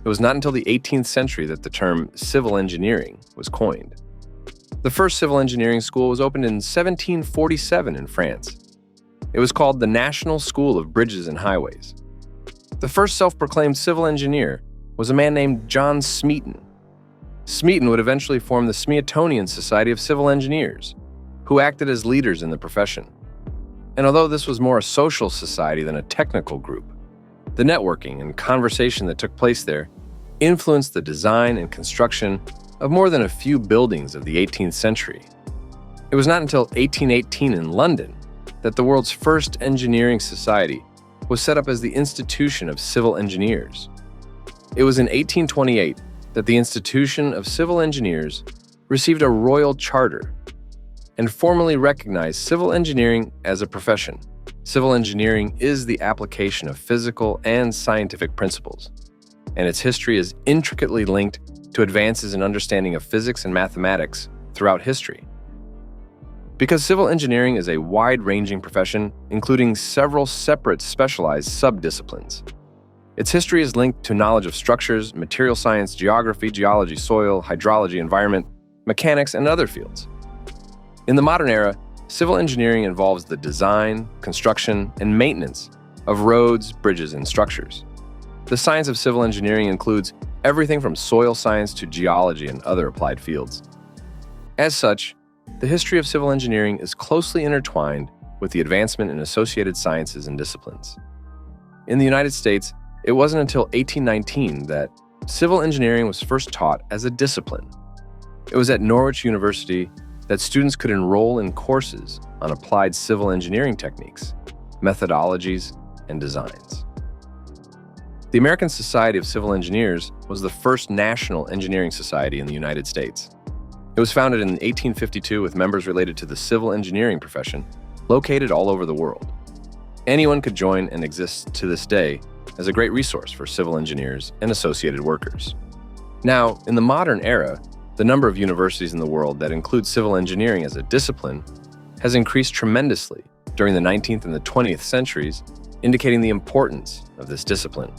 It was not until the 18th century that the term civil engineering was coined. The first civil engineering school was opened in 1747 in France. It was called the National School of Bridges and Highways. The first self-proclaimed civil engineer was a man named John Smeaton. Smeaton would eventually form the Smeatonian Society of Civil Engineers, who acted as leaders in the profession. And although this was more a social society than a technical group, the networking and conversation that took place there influenced the design and construction of more than a few buildings of the 18th century. It was not until 1818 in London that the world's first engineering society was set up as the Institution of Civil Engineers. It was in 1828 that the Institution of Civil Engineers received a royal charter and formally recognized civil engineering as a profession. Civil engineering is the application of physical and scientific principles, and its history is intricately linked to advances in understanding of physics and mathematics throughout history. Because civil engineering is a wide-ranging profession, including several separate specialized sub-disciplines, its history is linked to knowledge of structures, material science, geography, geology, soil, hydrology, environment, mechanics, and other fields. In the modern era, civil engineering involves the design, construction, and maintenance of roads, bridges, and structures. The science of civil engineering includes everything from soil science to geology and other applied fields. As such, the history of civil engineering is closely intertwined with the advancement in associated sciences and disciplines. In the United States, it wasn't until 1819 that civil engineering was first taught as a discipline. It was at Norwich University that students could enroll in courses on applied civil engineering techniques, methodologies, and designs. The American Society of Civil Engineers was the first national engineering society in the United States. It was founded in 1852 with members related to the civil engineering profession, located all over the world. Anyone could join and exists to this day as a great resource for civil engineers and associated workers. Now, in the modern era, the number of universities in the world that include civil engineering as a discipline has increased tremendously during the 19th and the 20th centuries, indicating the importance of this discipline.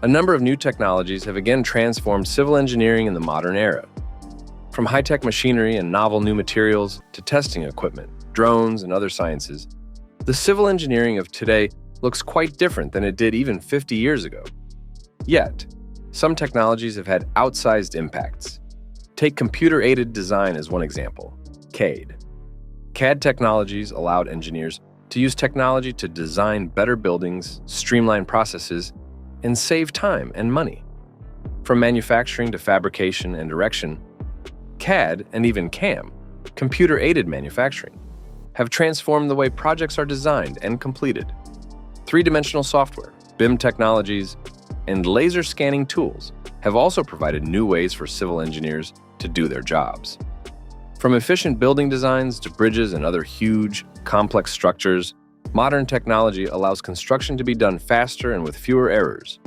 A number of new technologies have again transformed civil engineering in the modern era. From high-tech machinery and novel new materials to testing equipment, drones, and other sciences, the civil engineering of today looks quite different than it did even 50 years ago. Yet, some technologies have had outsized impacts. Take computer-aided design as one example, CAD. CAD technologies allowed engineers to use technology to design better buildings, streamline processes, and save time and money. From manufacturing to fabrication and erection, CAD and even CAM, computer-aided manufacturing, have transformed the way projects are designed and completed. Three-dimensional software, BIM technologies, and laser scanning tools have also provided new ways for civil engineers to do their jobs. From efficient building designs to bridges and other huge, complex structures, modern technology allows construction to be done faster and with fewer errors,